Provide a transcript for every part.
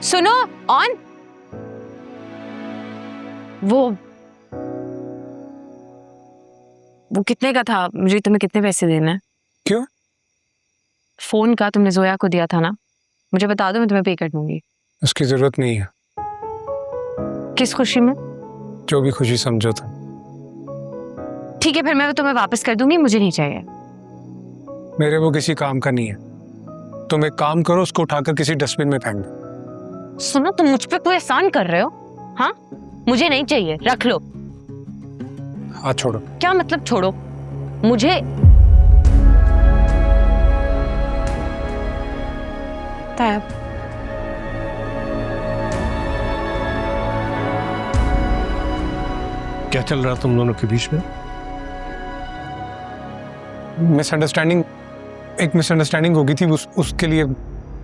सुनो ऑन। वो कितने का था? मुझे तुम्हें कितने पैसे देना है? क्यों? फोन का तुमने जोया को दिया था ना, मुझे बता दो, मैं तुम्हें पे कर दूंगी। उसकी जरूरत नहीं है। किस खुशी में? जो भी खुशी समझो तुम। ठीक है, फिर मैं तुम्हें वापस कर दूंगी, मुझे नहीं चाहिए। मेरे वो किसी काम का नहीं है। तुम एक काम करो, उसको उठाकर किसी डस्टबिन में फेंक दो। सुनो, तुम मुझ पे कोई एहसान कर रहे हो? हाँ, मुझे नहीं चाहिए, रख लो। हाथ छोड़ो। क्या मतलब छोड़ो? मुझे तायब, क्या चल रहा तुम दोनों के बीच में? मिसअंडरस्टैंडिंग, एक मिसअंडरस्टैंडिंग होगी थी, उसके लिए।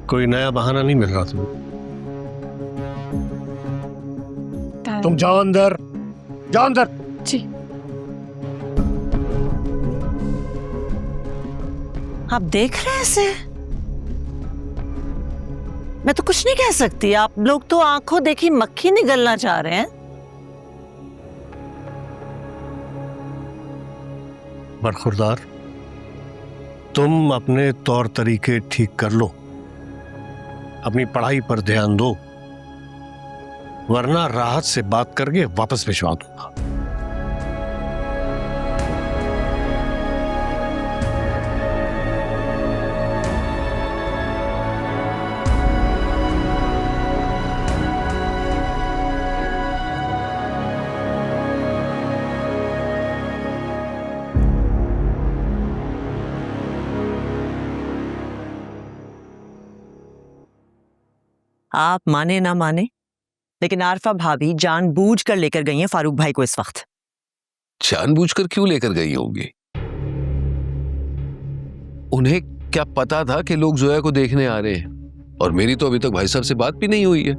कोई नया बहाना नहीं मिल रहा तुम्हें? तुम जाओ अंदर, जाओ अंदर। जी। आप देख रहे हैं इसे? मैं तो कुछ नहीं कह सकती, आप लोग तो आंखों देखी मक्खी निगलना चाह रहे हैं। बरखुरदार, तुम अपने तौर तरीके ठीक कर लो, अपनी पढ़ाई पर ध्यान दो, वरना राहत से बात करके वापस भिजवा दूंगा। आप माने ना माने, लेकिन आरफा भाभी जानबूझकर लेकर गई हैं फारूक भाई को इस वक्त। जानबूझकर क्यों लेकर गई होंगी? उन्हें क्या पता था कि लोग जोया को देखने आ रहे हैं? और मेरी तो अभी तक भाई साहब से बात भी नहीं हुई है।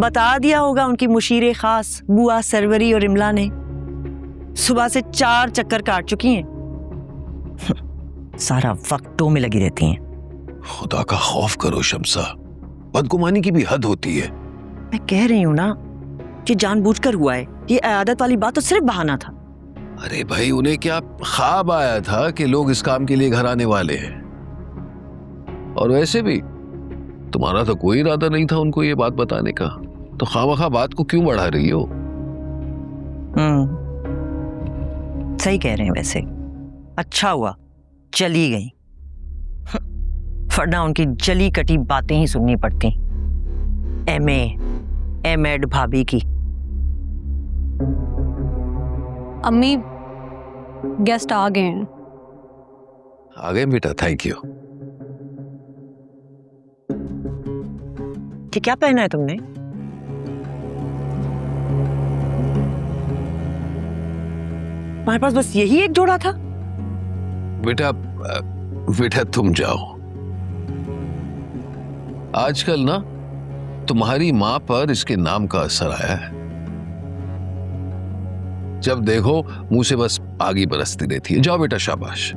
बता दिया होगा उनकी मुशीरे खास बुआ सरवरी और इमला ने। सुबह से 4 चक्कर काट चुकी हैं। सारा वक्त टो में लगी रहती हैं। खुदा का खौफ करो शम्सा, बदगुमानी की भी हद होती है। मैं कह रही हूं ना, ये जानबूझकर हुआ है। ये आदत वाली बात तो सिर्फ बहाना था। अरे भाई, उन्हें क्या ख्वाब आया था कि लोग इस काम के लिए घर आने वाले हैं? और वैसे भी तुम्हारा तो कोई इरादा नहीं था उनको ये बात बताने का, तो खामखा बात को क्यों बढ़ा रही हो? सही कह रहे हैं। वैसे अच्छा हुआ चली गई, वरना उनकी जली कटी बातें ही सुननी पड़ती। एम.एड भाभी की। अम्मी, गेस्ट आ गए हैं। आ गए बेटा, थैंक यू। कि क्या पहना है तुमने? तुम्हारे पास बस यही एक जोड़ा था? बेटा तुम जाओ। आजकल ना तुम्हारी मां पर इसके नाम का असर आया है। जब देखो मुंह से बस आग ही बरसती रहती है। जाओ बेटा, शाबाश।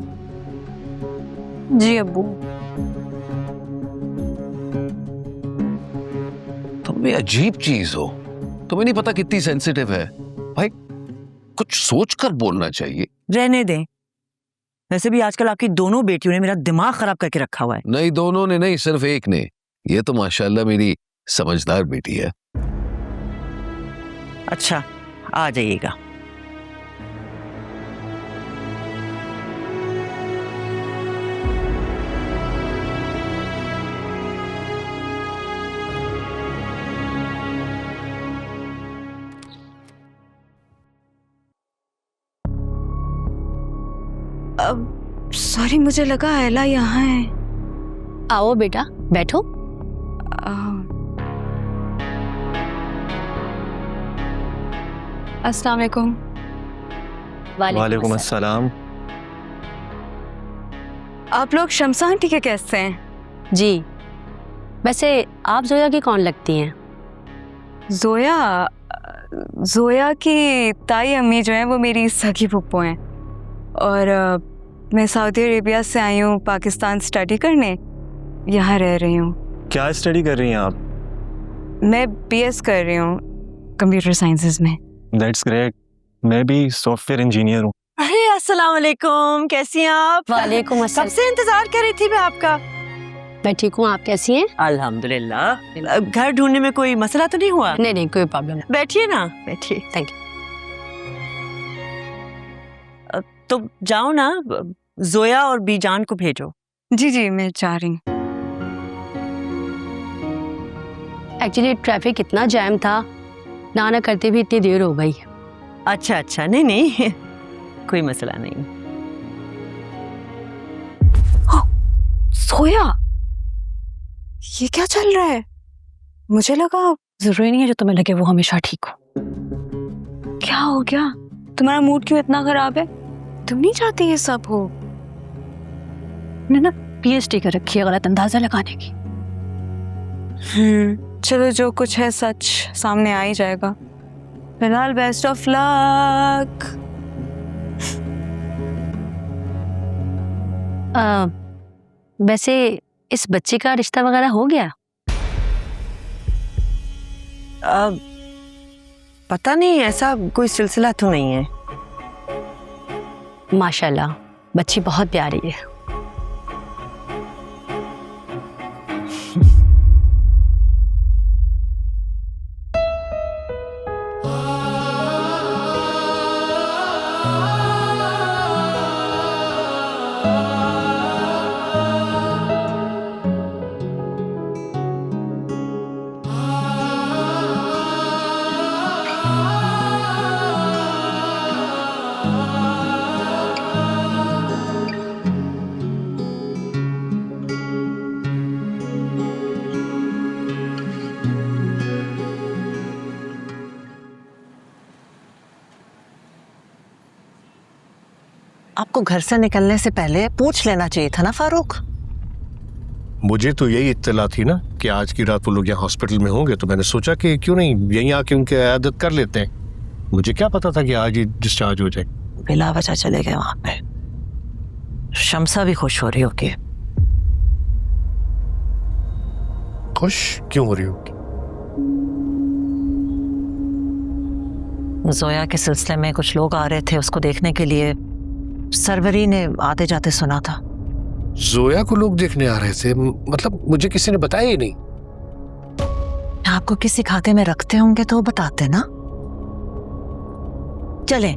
जी अब्बू। तुम भी अजीब चीज हो। तुम्हें नहीं पता कितनी सेंसिटिव है। भाई कुछ सोचकर बोलना चाहिए। रहने दें। वैसे भी आजकल आपकी दोनों बेटियों ने मेरा दिमाग खराब करके रखा हुआ है। नहीं, दोनों ने नहीं, सिर्फ एक ने। ये तो माशाल्लाह मेरी समझदार बेटी है। अच्छा, आ जाइएगा। सॉरी, मुझे लगा एला यहाँ है। आओ बेटा, बैठो। अस्सलाम वालेकुम। वालेकुम अस्सलाम। आप लोग शम्सा आंटी के कैसे हैं? जी। वैसे आप जोया की कौन लगती हैं? जोया की ताई अम्मी जो हैं वो मेरी सगी फुप्पो हैं। और मैं सऊदी अरेबिया से आई हूँ पाकिस्तान स्टडी करने, यहाँ रह रही हूँ। क्या स्टडी कर रही हैं आप? मैं बीएस कर रही हूँ कंप्यूटर साइंसेस में। That's great. मैं भी सॉफ्टवेयर इंजीनियर हूँ। अरे अस्सलाम वालेकुम, कैसी हैं आप? वालेकुम कब अस्सलाम। से इंतजार कर रही थी मैं आपका। मैं ठीक हूँ, आप कैसी हैं? अल्हम्दुलिल्लाह। घर ढूंढने में कोई मसला तो नहीं हुआ? नहीं कोई प्रॉब्लम नहीं। बैठिए ना, बैठिए। Thank you. तो जाओ ना, जोया और बीजान को भेजो। जी मैं चाह रही हूँ। एक्चुअली ट्रैफिक इतना जैम था, ना करते भी इतनी देर हो गई। अच्छा, नहीं कोई मसला नहीं। सोया, ये क्या चल रहा है? मुझे लगा जरूरी नहीं है जो तुम्हें लगे वो हमेशा ठीक हो। क्या हो गया? तुम्हारा मूड क्यों इतना खराब है? तुम नहीं चाहती ये सब हो? ना पीएचडी कर रखी है गलत अंदाजा लगाने की। चलो जो कुछ है सच सामने आ ही जाएगा। फिलहाल बेस्ट ऑफ लक। वैसे इस बच्चे का रिश्ता वगैरह हो गया? पता नहीं, ऐसा कोई सिलसिला तो नहीं है। माशाल्लाह, बच्ची बहुत प्यारी है। आपको घर से निकलने से पहले पूछ लेना चाहिए था ना फारूक। मुझे तो यही इत्तला थी ना कि आज की रात वो लोग यहाँ हॉस्पिटल में होंगे, तो मैंने सोचा कि क्यों नहीं यहीं आके उनकी इयादत कर लेते हैं। मुझे क्या पता था कि आज ही डिस्चार्ज हो जाए। बिला वजह चले गए वहां पे। शम्सा भी खुश हो रही होगी। खुश क्यों हो रही होगी? जोया के सिलसिले में कुछ लोग आ रहे थे उसको देखने के लिए। सरवरी ने आते जाते सुना था। जोया को लोग देखने आ रहे थे? मतलब मुझे किसी ने बताया ही नहीं। आपको किसी खाते में रखते होंगे तो बताते ना। चले,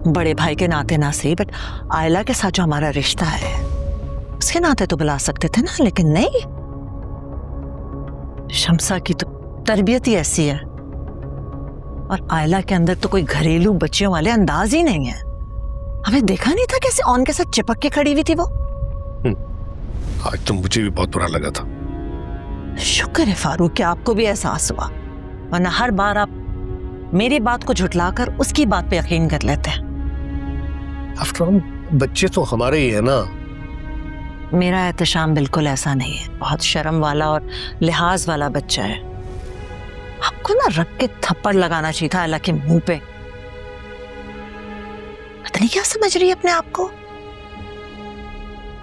बड़े भाई के नाते ना सही, बट आयला के साथ जो हमारा रिश्ता है उसके नाते तो बुला सकते थे ना, लेकिन नहीं। शम्सा की तो तरबियत ही ऐसी है, और आयला के अंदर तो कोई घरेलू बच्चियों वाले अंदाज ही नहीं है। हमें देखा नहीं था कैसे ऑन के साथ चिपक के खड़ी हुई थी वो। आज तो मुझे भी बहुत बुरा लगा था। शुक्र है फारूक कि आपको भी एहसास हुआ, वरना हर बार आप मेरी बात को झुटलाकर उसकी बात पे यकीन कर लेते हैं। आफ्टर ऑल बच्चे तो हमारे ही है ना। मेरा एहतशाम बिल्कुल ऐसा नहीं है, बहुत शर्म वाला और लिहाज वाला बच्चा है। आपको ना रख के थप्पड़ लगाना चाहिए था अल्लाह के मुंह पे। पता नहीं क्या समझ रही है अपने आप को।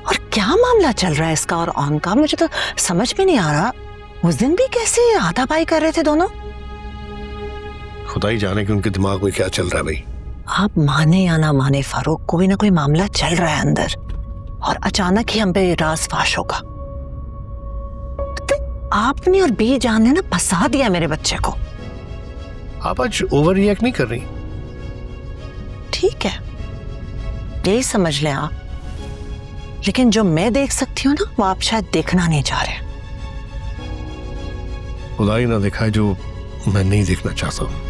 और क्या मामला चल रहा है इसका और ऑन का, मुझे तो समझ में नहीं आ रहा। उस दिन भी कैसे हाथापाई कर रहे थे दोनों। खुदा ही जाने कि उनके दिमाग में क्या चल रहा है भाई। आप माने या ना माने फारूक, कोई ना कोई मामला चल रहा है अंदर, और अचानक ही हम पे राज फाश होगा। आपने और बेजान ने ना फंसा दिया मेरे बच्चे को। आप आज ओवर रिएक्ट नहीं कर रही। ठीक है, यही समझ लें आप, लेकिन जो मैं देख सकती हूँ ना वो आप शायद देखना नहीं चाह रहे। खुदा ही ना दिखाए जो मैं नहीं देखना चाहता हूँ।